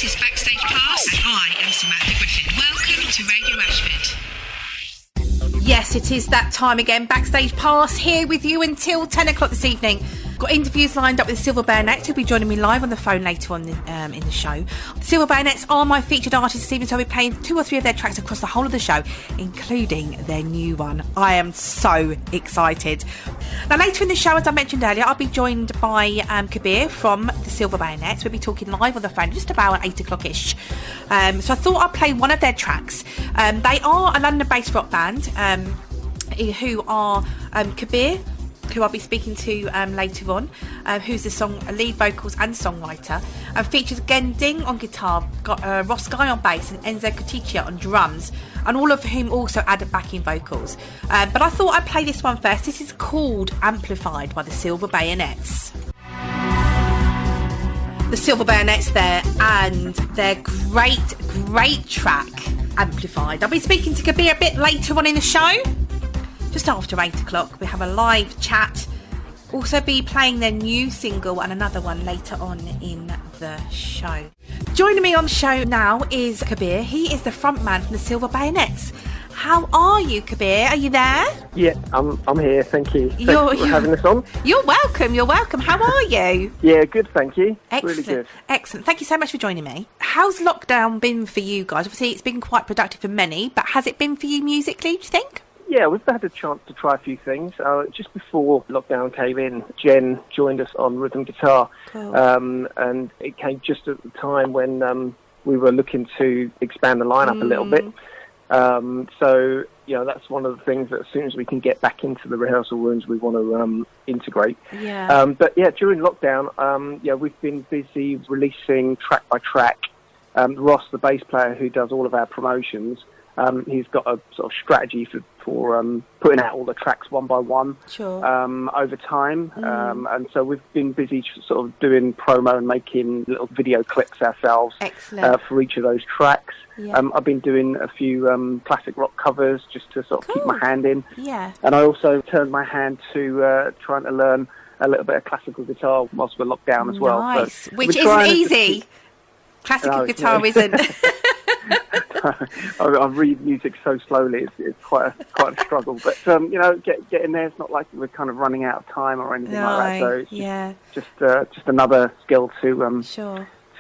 This is Backstage Pass, and I am Samantha Griffin. Welcome to Radio Ashford. Yes, it is that time again. Backstage Pass here with you until 10 o'clock this evening. Got interviews lined up with the Silver Bayonets, who'll be joining me live on the phone later on in the show. The Silver Bayonets are my featured artists this evening, so I'll be playing 2 or 3 of their tracks across the whole of the show, including their new one. I am so excited. Now, later in the show, as I mentioned earlier, I'll be joined by Kabir from the Silver Bayonets. We'll be talking live on the phone just about 8 o'clock-ish. So I thought I'd play one of their tracks. They are a London-based rock band who are Kabir, who I'll be speaking to later on, who's the lead vocals and songwriter, and features Gending on guitar, got Ross Guy on bass and Enzo Kuticia on drums, and all of whom also added backing vocals. But I thought I'd play this one first. This is called Amplified by the Silver Bayonets. The Silver Bayonets there, and their great track, Amplified. I'll be speaking to Kabir a bit later on in the show. Just after 8 o'clock, we have a live chat. Also be playing their new single and another one later on in the show. Joining me on the show now is Kabir. He is the frontman from the Silver Bayonets. How are you, Kabir? Are you there? Yeah, I'm here. Thank you. Thanks for having us on. You're welcome. How are you? Yeah, good, thank you. Excellent. Really good. Excellent. Thank you so much for joining me. How's lockdown been for you guys? Obviously, it's been quite productive for many, but has it been for you musically, do you think? Yeah, we've had a chance to try a few things. Just before lockdown came in, Jen joined us on rhythm guitar. Cool. And it came just at the time when we were looking to expand the lineup a little bit. So, you know, that's one of the things that as soon as we can get back into the rehearsal rooms, we want to integrate. Yeah. But yeah, during lockdown, we've been busy releasing track by track. Ross, the bass player who does all of our promotions, he's got a sort of strategy for putting out all the tracks one by one. Sure. Over time. And so we've been busy sort of doing promo and making little video clips ourselves. Excellent. For each of those tracks. Yeah. I've been doing a few classic rock covers just to sort of keep my hand in. Yeah. And I also turned my hand to trying to learn a little bit of classical guitar whilst we're locked down as well. Nice. So which isn't easy. Classical guitar no. isn't. I read music so slowly; it's quite a struggle. But getting there. It's not like we're kind of running out of time or anything like that. So it's just another skill to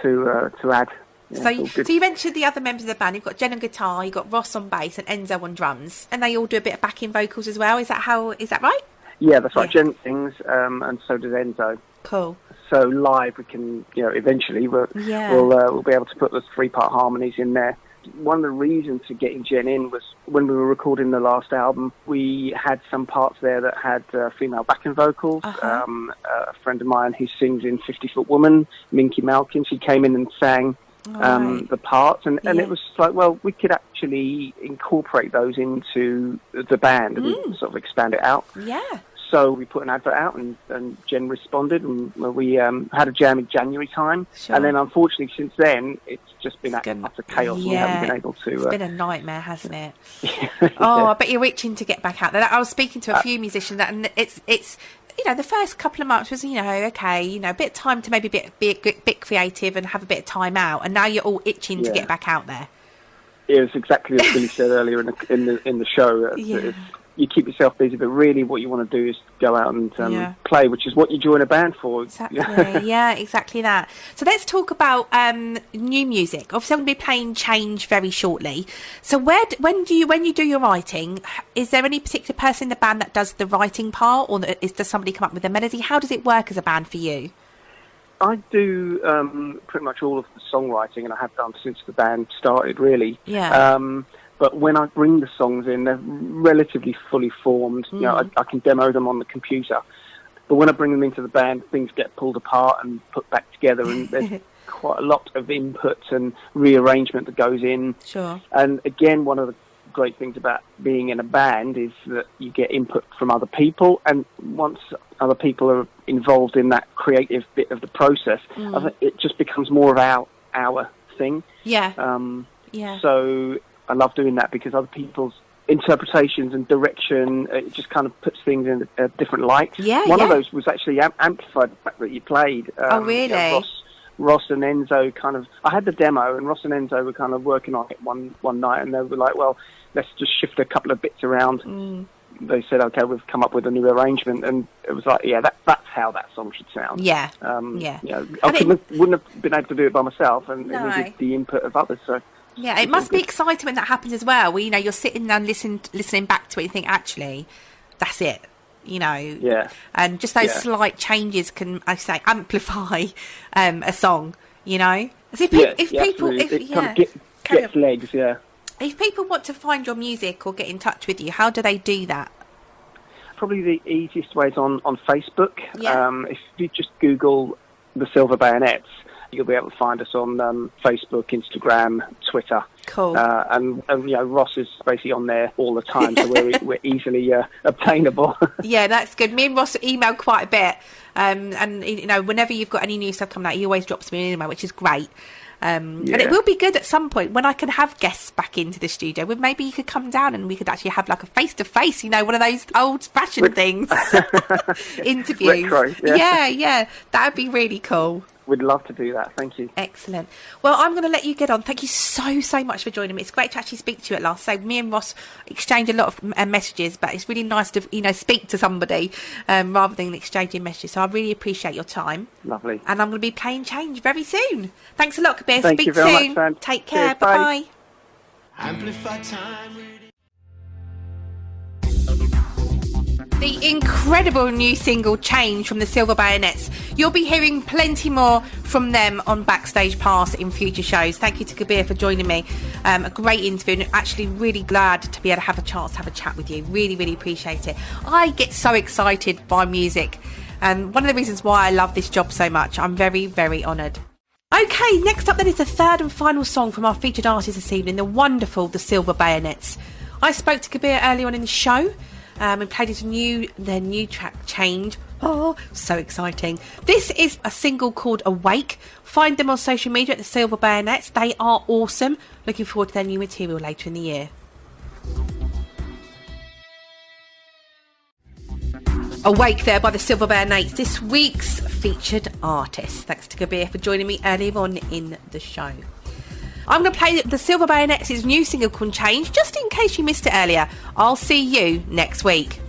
to add. Yeah, so you mentioned the other members of the band. You've got Jen on guitar, you've got Ross on bass, and Enzo on drums, and they all do a bit of backing vocals as well. Is that right? Yeah, that's right. Jen sings, and so does Enzo. Cool. So live, we can, eventually we'll be able to put those 3-part harmonies in there. One of the reasons for getting Jen in was when we were recording the last album, we had some parts there that had female backing vocals. Uh-huh. A friend of mine who sings in 50 Foot Woman, Minky Malkin, she came in and sang the parts, and it was like, well, we could actually incorporate those into the band and sort of expand it out. Yeah. So we put an advert out, and Jen responded, and we had a jam in January time. Sure. And then, unfortunately, since then, it's just been utter chaos. Yeah. We haven't been able to... It's been a nightmare, hasn't it? I bet you're itching to get back out there. I was speaking to a few musicians, and it's the first couple of months was, a bit of time to maybe be a bit creative and have a bit of time out, and now you're all itching to get back out there. It was exactly as Billy said earlier in the show. You keep yourself busy, but really what you want to do is go out and play, which is what you join a band for. Exactly. Yeah, exactly that. So let's talk about new music. Obviously, I'm going to be playing Change very shortly. So when you do your writing, is there any particular person in the band that does the writing part, or does somebody come up with the melody? How does it work as a band for you? I do pretty much all of the songwriting, and I have done since the band started, really. Yeah. But when I bring the songs in, they're relatively fully formed. I can demo them on the computer. But when I bring them into the band, things get pulled apart and put back together, and there's quite a lot of input and rearrangement that goes in. Sure. And again, one of the great things about being in a band is that you get input from other people, and once other people are involved in that creative bit of the process, I think it just becomes more of our thing. Yeah. So I love doing that because other people's interpretations and direction, it just kind of puts things in a different light. One of those was actually amplified, the fact that you played. Oh, really? Ross and Enzo I had the demo, and Ross and Enzo were kind of working on it one night, and they were like, well, let's just shift a couple of bits around. They said, okay, we've come up with a new arrangement, and it was like, yeah, that's how that song should sound. Yeah, I wouldn't have been able to do it by myself, and it needed the input of others. So yeah, it must be exciting when that happens as well. Where you're sitting there and listening back to it, and think, actually, that's it. Yeah, and just those slight changes can, I say, amplify a song. If people gets legs. Yeah. If people want to find your music or get in touch with you, how do they do that? Probably the easiest way is on Facebook. Yeah. If you just Google the Silver Bayonets, you'll be able to find us on Facebook, Instagram, Twitter. Cool. And Ross is basically on there all the time, so we're easily obtainable. Yeah, that's good. Me and Ross email quite a bit, and whenever you've got any new stuff coming out, he always drops me an email, which is great. And it will be good at some point when I can have guests back into the studio. Maybe you could come down and we could actually have like a face-to-face, one of those old-fashioned things. Interviews. Retro, yeah. That would be really cool. We'd love to do that. Thank you. Excellent. Well, I'm going to let you get on. Thank you so much for joining me. It's great to actually speak to you at last. So me and Ross exchange a lot of messages, but it's really nice to speak to somebody rather than exchanging messages. So I really appreciate your time. Lovely. And I'm going to be playing Change very soon. Thanks a lot, Kabir. Thank Speak you very soon. much, Sam. Take care. Cheers, bye. Bye. Amplify time. The incredible new single Change from the Silver Bayonets. You'll be hearing plenty more from them on Backstage Pass in future shows. Thank you to Kabir for joining me. A great interview, and actually really glad to be able to have a chance to have a chat with you. Really appreciate it. I get so excited by music, and one of the reasons why I love this job so much. I'm very honoured. Okay, next up then is the third and final song from our featured artist this evening, the wonderful The Silver Bayonets. I spoke to Kabir earlier on in the show. And played their new track, Change. Oh, so exciting. This is a single called Awake. Find them on social media at the Silver Bayonets. They are awesome. Looking forward to their new material later in the year. Awake there by the Silver Bayonets, this week's featured artist. Thanks to Kabir for joining me earlier on in the show. I'm going to play the Silver Bayonets' new single called Change, just in case you missed it earlier. I'll see you next week.